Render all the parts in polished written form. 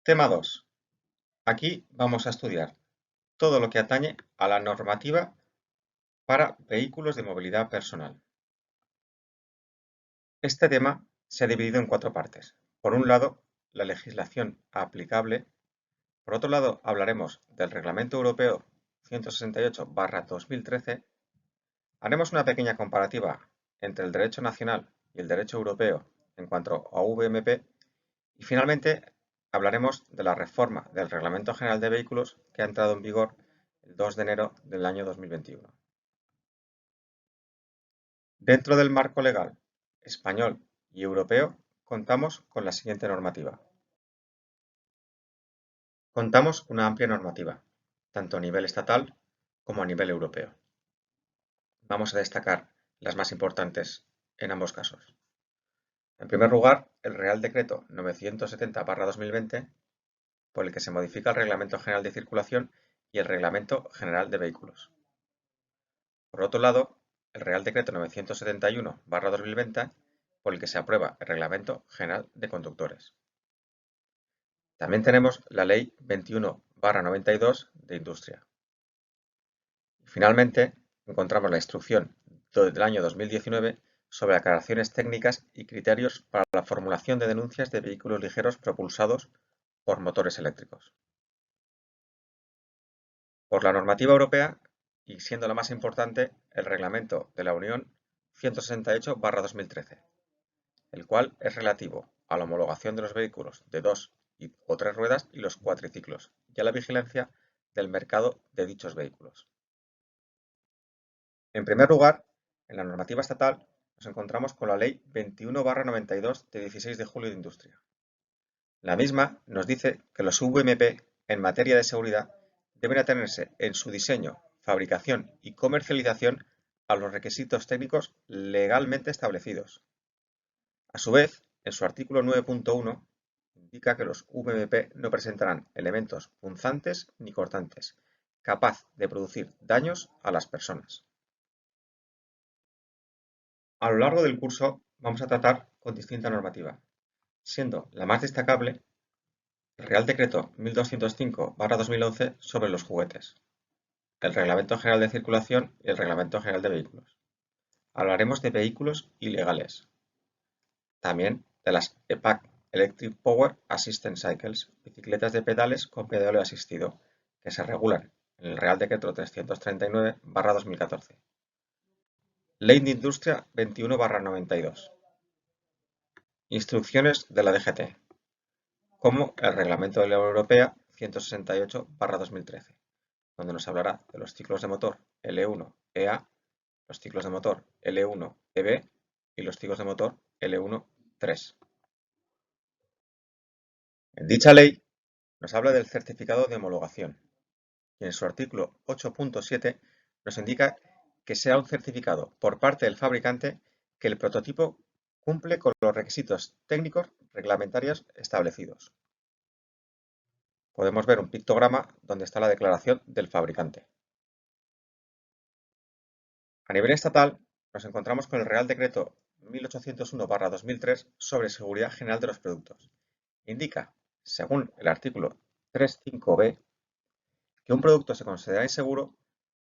Tema 2. Aquí vamos a estudiar todo lo que atañe a la normativa para vehículos de movilidad personal. Este tema se ha dividido en 4 partes. Por un lado, la legislación aplicable. Por otro lado, hablaremos del Reglamento Europeo 168/2013. Haremos una pequeña comparativa entre el derecho nacional y el derecho europeo en cuanto a VMP. Y finalmente hablaremos de la reforma del Reglamento General de Vehículos que ha entrado en vigor el 2 de enero del año 2021. Dentro del marco legal español y europeo contamos con la siguiente normativa. Contamos con una amplia normativa, tanto a nivel estatal como a nivel europeo. Vamos a destacar las más importantes en ambos casos. En primer lugar, el Real Decreto 970/2020, por el que se modifica el Reglamento General de Circulación y el Reglamento General de Vehículos. Por otro lado, el Real Decreto 971/2020, por el que se aprueba el Reglamento General de Conductores. También tenemos la Ley 21/92 de Industria. Y finalmente, encontramos la Instrucción del año 2019 sobre aclaraciones técnicas y criterios para la formulación de denuncias de vehículos ligeros propulsados por motores eléctricos. Por la normativa europea, y siendo la más importante, el Reglamento de la Unión 168/2013, el cual es relativo a la homologación de los vehículos de 2 o 3 ruedas y los cuatriciclos, y a la vigilancia del mercado de dichos vehículos. En primer lugar, en la normativa estatal nos encontramos con la Ley 21/92 de 16 de julio de Industria. La misma nos dice que los VMP en materia de seguridad deben atenerse en su diseño, fabricación y comercialización a los requisitos técnicos legalmente establecidos. A su vez, en su artículo 9.1 indica que los VMP no presentarán elementos punzantes ni cortantes, capaz de producir daños a las personas. A lo largo del curso vamos a tratar con distinta normativa, siendo la más destacable el Real Decreto 1205/2011 sobre los juguetes, el Reglamento General de Circulación y el Reglamento General de Vehículos. Hablaremos de vehículos ilegales, también de las EPAC, Electric Power Assistance Cycles, bicicletas de pedales con pedaleo asistido, que se regulan en el Real Decreto 339/2014. Ley de Industria 21/92. Instrucciones de la DGT, como el Reglamento de la Unión Europea 168/2013, donde nos hablará de los ciclos de motor L1-EA, los ciclos de motor L1-EB y los ciclos de motor L1-3. En dicha ley nos habla del certificado de homologación y en su artículo 8.7 nos indica que será un certificado por parte del fabricante que el prototipo cumple con los requisitos técnicos reglamentarios establecidos. Podemos ver un pictograma donde está la declaración del fabricante. A nivel estatal, nos encontramos con el Real Decreto 1801/2003 sobre seguridad general de los productos. Indica, según el artículo 3.5b, que un producto se considera inseguro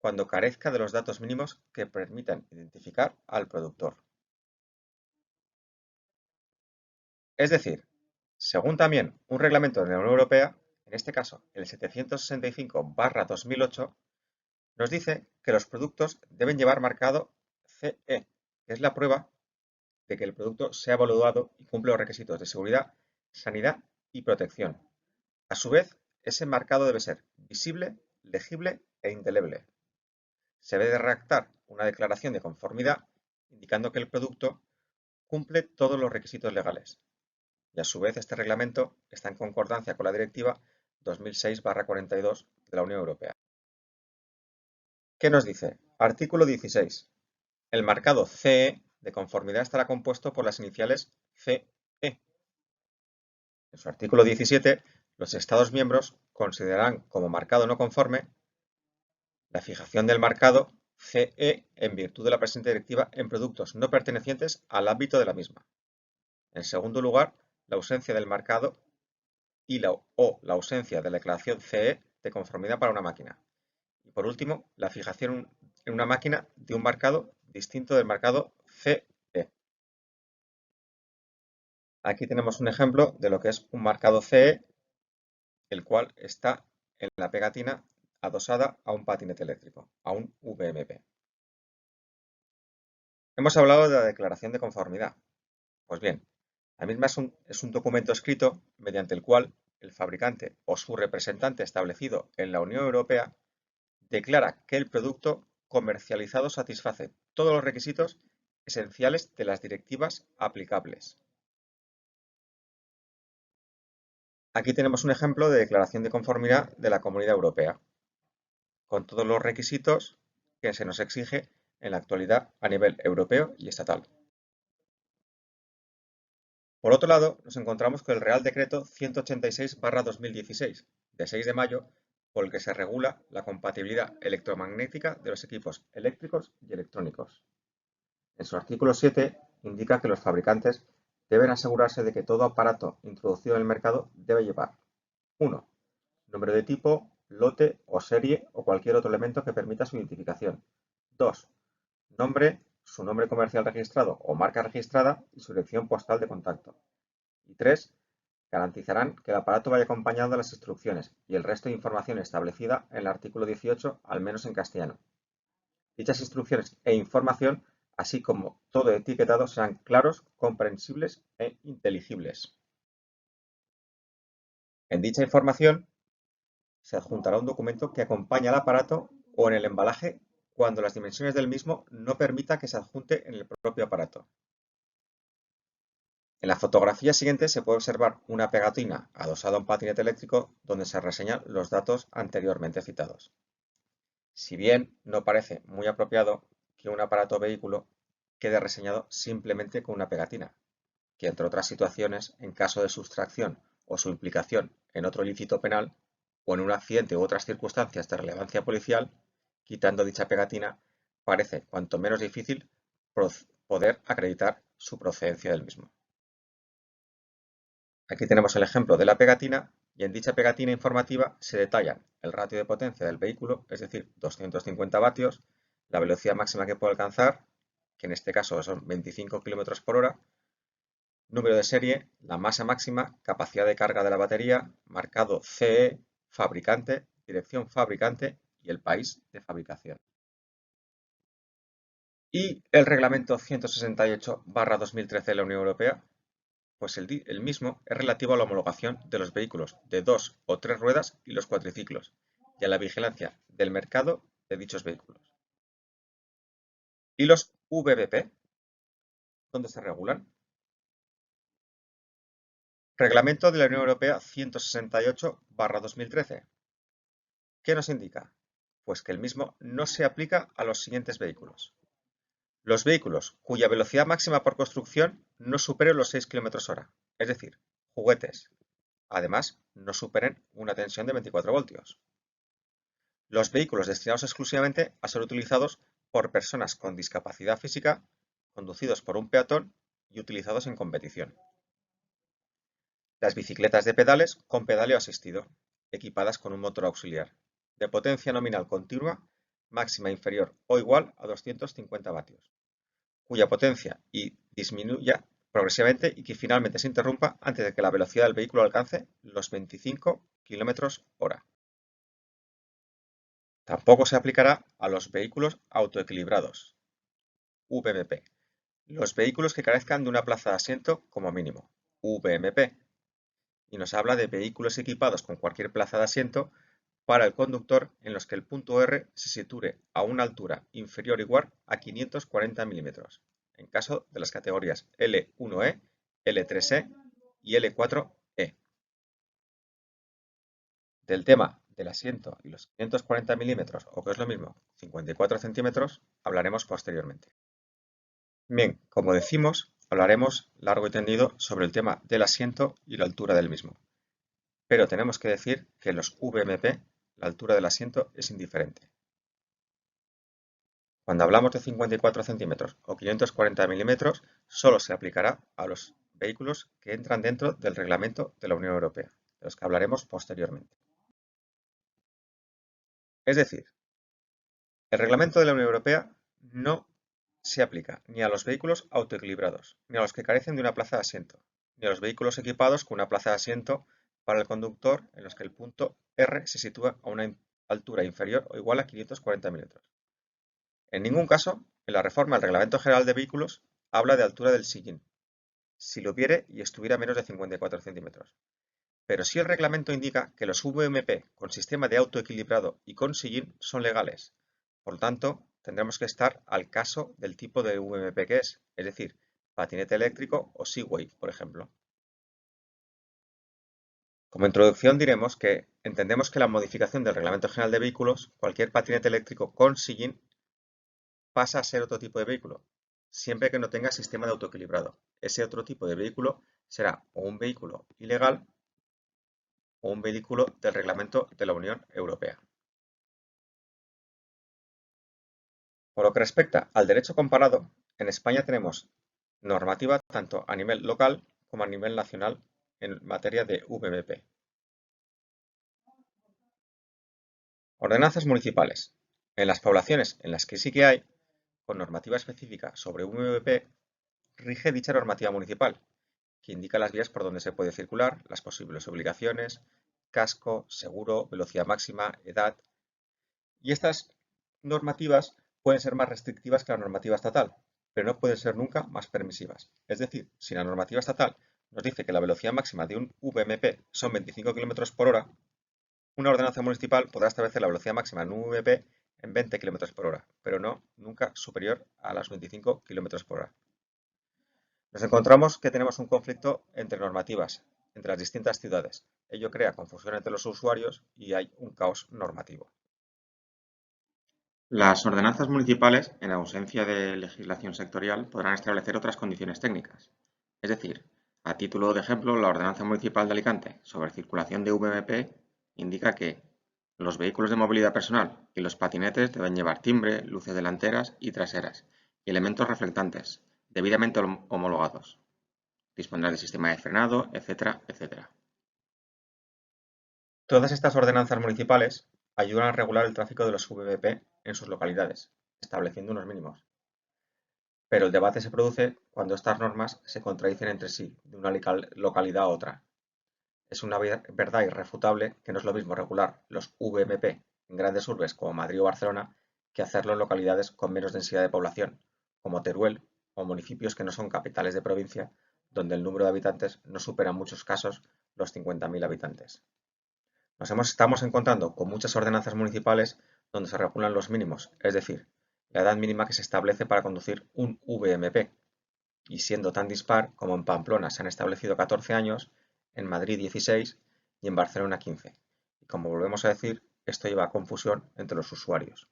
cuando carezca de los datos mínimos que permitan identificar al productor. Es decir, según también un reglamento de la Unión Europea, en este caso el 765/2008, nos dice que los productos deben llevar marcado CE, que es la prueba de que el producto sea evaluado y cumple los requisitos de seguridad, sanidad y protección. A su vez, ese marcado debe ser visible, legible e indeleble. Se debe redactar una declaración de conformidad indicando que el producto cumple todos los requisitos legales. Y a su vez este reglamento está en concordancia con la Directiva 2006/42 de la Unión Europea. ¿Qué nos dice? Artículo 16. El marcado CE de conformidad estará compuesto por las iniciales CE. En su artículo 17, los Estados miembros considerarán como marcado no conforme la fijación del marcado CE en virtud de la presente directiva en productos no pertenecientes al ámbito de la misma. En segundo lugar, la ausencia del marcado y la ausencia de la declaración CE de conformidad para una máquina. Y por último, la fijación en una máquina de un marcado distinto del marcado CE. Aquí tenemos un ejemplo de lo que es un marcado CE, el cual está en la pegatina adosada a un patinete eléctrico, a un VMP. Hemos hablado de la declaración de conformidad. Pues bien, la misma es un documento escrito mediante el cual el fabricante o su representante establecido en la Unión Europea declara que el producto comercializado satisface todos los requisitos esenciales de las directivas aplicables. Aquí tenemos un ejemplo de declaración de conformidad de la Comunidad Europea, con todos los requisitos que se nos exige en la actualidad a nivel europeo y estatal. Por otro lado, nos encontramos con el Real Decreto 186/2016, de 6 de mayo, por el que se regula la compatibilidad electromagnética de los equipos eléctricos y electrónicos. En su artículo 7 indica que los fabricantes deben asegurarse de que todo aparato introducido en el mercado debe llevar 1. Nombre de tipo, lote o serie o cualquier otro elemento que permita su identificación. 2. Nombre, su nombre comercial registrado o marca registrada y su dirección postal de contacto. Y 3. Garantizarán que el aparato vaya acompañado de las instrucciones y el resto de información establecida en el artículo 18, al menos en castellano. Dichas instrucciones e información, así como todo etiquetado, serán claros, comprensibles e inteligibles. En dicha información se adjuntará un documento que acompaña al aparato o en el embalaje cuando las dimensiones del mismo no permita que se adjunte en el propio aparato. En la fotografía siguiente se puede observar una pegatina adosada a un patinete eléctrico donde se reseñan los datos anteriormente citados. Si bien no parece muy apropiado que un aparato o vehículo quede reseñado simplemente con una pegatina, que entre otras situaciones, en caso de sustracción o su implicación en otro ilícito penal o en un accidente u otras circunstancias de relevancia policial, quitando dicha pegatina, parece cuanto menos difícil poder acreditar su procedencia del mismo. Aquí tenemos el ejemplo de la pegatina y en dicha pegatina informativa se detallan el ratio de potencia del vehículo, es decir, 250 vatios, la velocidad máxima que puede alcanzar, que en este caso son 25 km por hora, número de serie, la masa máxima, capacidad de carga de la batería, marcado CE, fabricante, dirección fabricante y el país de fabricación. Y el reglamento 168/2013 de la Unión Europea, pues el mismo es relativo a la homologación de los vehículos de 2 o 3 ruedas y los cuatriciclos, y a la vigilancia del mercado de dichos vehículos. ¿Y los VVP? ¿Dónde se regulan? Reglamento de la Unión Europea 168/2013. ¿Qué nos indica? Pues que el mismo no se aplica a los siguientes vehículos. Los vehículos cuya velocidad máxima por construcción no supere los 6 km/h, es decir, juguetes. Además, no superen una tensión de 24 voltios. Los vehículos destinados exclusivamente a ser utilizados por personas con discapacidad física, conducidos por un peatón y utilizados en competición. Las bicicletas de pedales con pedaleo asistido, equipadas con un motor auxiliar, de potencia nominal continua, máxima inferior o igual a 250 vatios, cuya potencia disminuya progresivamente y que finalmente se interrumpa antes de que la velocidad del vehículo alcance los 25 km/h. Tampoco se aplicará a los vehículos autoequilibrados, VMP, los vehículos que carezcan de una plaza de asiento como mínimo, VMP, y nos habla de vehículos equipados con cualquier plaza de asiento para el conductor en los que el punto R se sitúe a una altura inferior o igual a 540 milímetros, en caso de las categorías L1E, L3E y L4E. Del tema del asiento y los 540 milímetros, o que es lo mismo, 54 centímetros, hablaremos posteriormente. Bien, como decimos, hablaremos largo y tendido sobre el tema del asiento y la altura del mismo. Pero tenemos que decir que en los VMP la altura del asiento es indiferente. Cuando hablamos de 54 centímetros o 540 milímetros, solo se aplicará a los vehículos que entran dentro del reglamento de la Unión Europea. de los que hablaremos posteriormente. Es decir, el reglamento de la Unión Europea no se aplica ni a los vehículos autoequilibrados, ni a los que carecen de una plaza de asiento, ni a los vehículos equipados con una plaza de asiento para el conductor en los que el punto R se sitúa a una altura inferior o igual a 540 milímetros. En ningún caso, en la reforma del Reglamento General de Vehículos habla de altura del sillín, si lo hubiere y estuviera a menos de 54 centímetros. Pero sí el reglamento indica que los VMP con sistema de autoequilibrado y con sillín son legales. Por lo tanto, tendremos que estar al caso del tipo de VMP que es decir, patinete eléctrico o Segway, por ejemplo. Como introducción diremos que entendemos que la modificación del Reglamento General de Vehículos, cualquier patinete eléctrico con sillín pasa a ser otro tipo de vehículo, siempre que no tenga sistema de autoequilibrado. Ese otro tipo de vehículo será o un vehículo ilegal o un vehículo del Reglamento de la Unión Europea. Por lo que respecta al derecho comparado, en España tenemos normativa tanto a nivel local como a nivel nacional en materia de VMP. Ordenanzas municipales. En las poblaciones en las que sí que hay, con normativa específica sobre VMP, rige dicha normativa municipal, que indica las vías por donde se puede circular, las posibles obligaciones, casco, seguro, velocidad máxima, edad. Y estas normativas pueden ser más restrictivas que la normativa estatal, pero no pueden ser nunca más permisivas. Es decir, si la normativa estatal nos dice que la velocidad máxima de un VMP son 25 km por hora, una ordenanza municipal podrá establecer la velocidad máxima en un VMP en 20 km por hora, pero no nunca superior a los 25 km por hora. Nos encontramos que tenemos un conflicto entre normativas, entre las distintas ciudades. Ello crea confusión entre los usuarios y hay un caos normativo. Las ordenanzas municipales, en ausencia de legislación sectorial, podrán establecer otras condiciones técnicas. Es decir, a título de ejemplo, la Ordenanza Municipal de Alicante sobre circulación de VMP indica que los vehículos de movilidad personal y los patinetes deben llevar timbre, luces delanteras y traseras y elementos reflectantes, debidamente homologados. Dispondrá de sistema de frenado, etcétera, etcétera. Todas estas ordenanzas municipales ayudan a regular el tráfico de los VMP en sus localidades, estableciendo unos mínimos. Pero el debate se produce cuando estas normas se contradicen entre sí, de una localidad a otra. Es una verdad irrefutable que no es lo mismo regular los VMP en grandes urbes como Madrid o Barcelona que hacerlo en localidades con menos densidad de población, como Teruel o municipios que no son capitales de provincia, donde el número de habitantes no supera en muchos casos los 50.000 habitantes. Estamos encontrando con muchas ordenanzas municipales donde se regulan los mínimos, es decir, la edad mínima que se establece para conducir un VMP, y siendo tan dispar como en Pamplona se han establecido 14 años, en Madrid 16 y en Barcelona 15. Y como volvemos a decir, esto lleva a confusión entre los usuarios.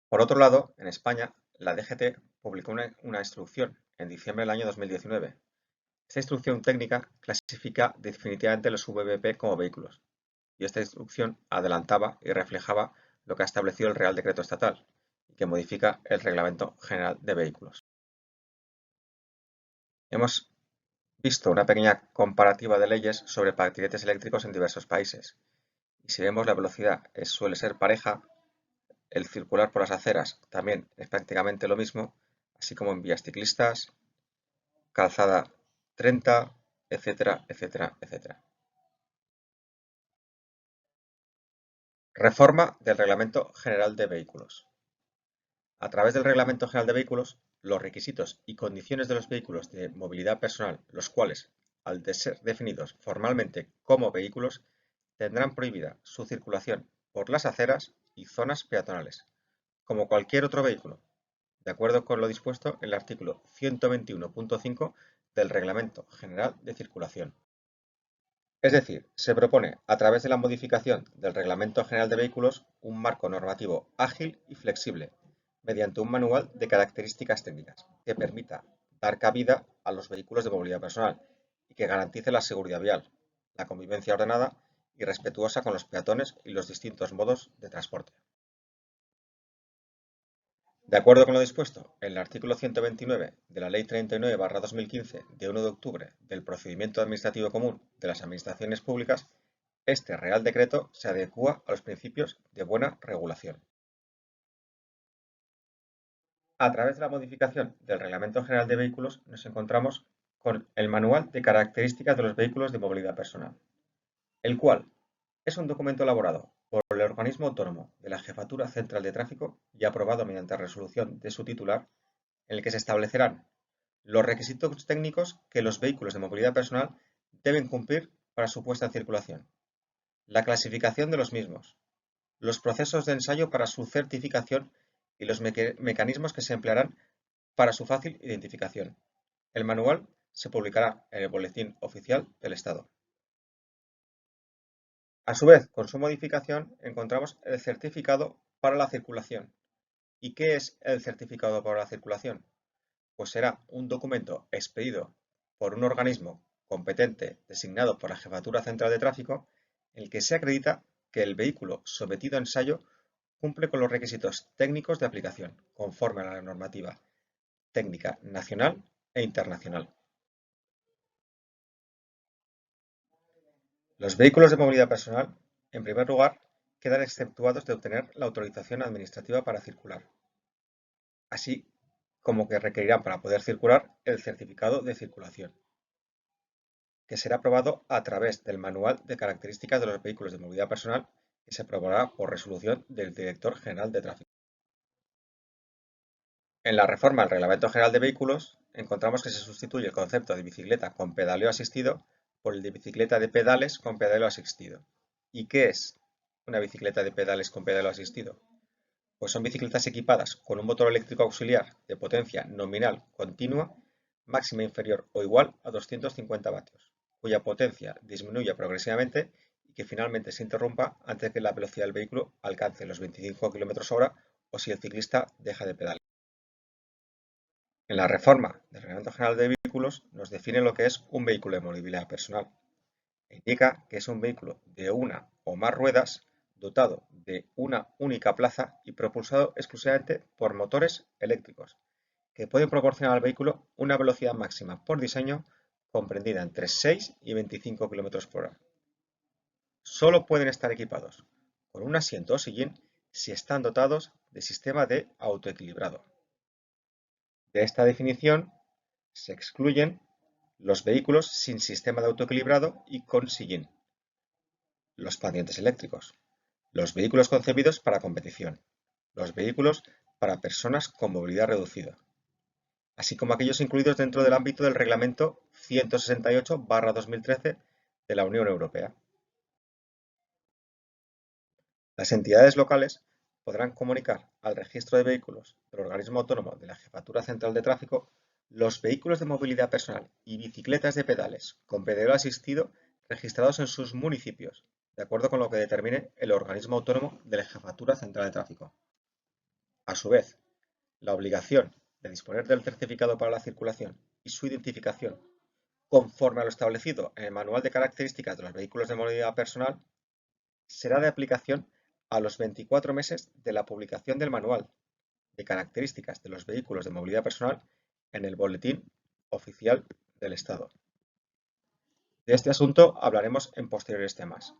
Por otro lado, en España, la DGT publicó una instrucción en diciembre del año 2019. Esta instrucción técnica clasifica definitivamente los VMP como vehículos, y esta instrucción adelantaba y reflejaba lo que ha establecido el Real Decreto Estatal, y que modifica el Reglamento General de Vehículos. Hemos visto una pequeña comparativa de leyes sobre patinetes eléctricos en diversos países, y si vemos la velocidad suele ser pareja, el circular por las aceras también es prácticamente lo mismo, así como en vías ciclistas, calzada 30, etcétera, etcétera, etcétera. Reforma del Reglamento General de Vehículos. A través del Reglamento General de Vehículos, los requisitos y condiciones de los vehículos de movilidad personal, los cuales, al de ser definidos formalmente como vehículos, tendrán prohibida su circulación por las aceras y zonas peatonales, como cualquier otro vehículo, de acuerdo con lo dispuesto en el artículo 121.5 del Reglamento General de Circulación. Es decir, se propone, a través de la modificación del Reglamento General de Vehículos, un marco normativo ágil y flexible, mediante un manual de características técnicas, que permita dar cabida a los vehículos de movilidad personal y que garantice la seguridad vial, la convivencia ordenada y respetuosa con los peatones y los distintos modos de transporte. De acuerdo con lo dispuesto en el artículo 129 de la Ley 39/2015 de 1 de octubre del Procedimiento Administrativo Común de las Administraciones Públicas, este Real Decreto se adecúa a los principios de buena regulación. A través de la modificación del Reglamento General de Vehículos nos encontramos con el Manual de Características de los Vehículos de Movilidad Personal, el cual es un documento elaborado por el organismo autónomo de la Jefatura Central de Tráfico y aprobado mediante resolución de su titular, en el que se establecerán los requisitos técnicos que los vehículos de movilidad personal deben cumplir para su puesta en circulación, la clasificación de los mismos, los procesos de ensayo para su certificación y los mecanismos que se emplearán para su fácil identificación. El manual se publicará en el Boletín Oficial del Estado. A su vez, con su modificación, encontramos el certificado para la circulación. ¿Y qué es el certificado para la circulación? Pues será un documento expedido por un organismo competente designado por la Jefatura Central de Tráfico, en el que se acredita que el vehículo sometido a ensayo cumple con los requisitos técnicos de aplicación, conforme a la normativa técnica nacional e internacional. Los vehículos de movilidad personal, en primer lugar, quedan exceptuados de obtener la autorización administrativa para circular, así como que requerirán para poder circular el certificado de circulación, que será aprobado a través del Manual de Características de los Vehículos de Movilidad Personal, que se aprobará por resolución del Director General de Tráfico. En la reforma al Reglamento General de Vehículos, encontramos que se sustituye el concepto de bicicleta con pedaleo asistido por el de bicicleta de pedales con pedaleo asistido. ¿Y qué es una bicicleta de pedales con pedaleo asistido? Pues son bicicletas equipadas con un motor eléctrico auxiliar de potencia nominal continua máxima inferior o igual a 250 vatios, cuya potencia disminuye progresivamente y que finalmente se interrumpa antes de que la velocidad del vehículo alcance los 25 km/h o si el ciclista deja de pedalear. En la reforma del Reglamento General de Vehículos nos define lo que es un vehículo de movilidad personal. Indica que es un vehículo de una o más ruedas dotado de una única plaza y propulsado exclusivamente por motores eléctricos, que pueden proporcionar al vehículo una velocidad máxima por diseño comprendida entre 6 y 25 km/h. Solo pueden estar equipados con un asiento o sillín si están dotados de sistema de autoequilibrado. De esta definición se excluyen los vehículos sin sistema de autoequilibrado y con sillín, los patinetes eléctricos, los vehículos concebidos para competición, los vehículos para personas con movilidad reducida, así como aquellos incluidos dentro del ámbito del Reglamento 168/2013 de la Unión Europea. Las entidades locales podrán comunicar al registro de vehículos del organismo autónomo de la Jefatura Central de Tráfico los vehículos de movilidad personal y bicicletas de pedales con pedaleo asistido registrados en sus municipios, de acuerdo con lo que determine el organismo autónomo de la Jefatura Central de Tráfico. A su vez, la obligación de disponer del certificado para la circulación y su identificación, conforme a lo establecido en el Manual de Características de los Vehículos de Movilidad Personal, será de aplicación a los 24 meses de la publicación del Manual de Características de los Vehículos de Movilidad Personal en el Boletín Oficial del Estado. De este asunto hablaremos en posteriores temas.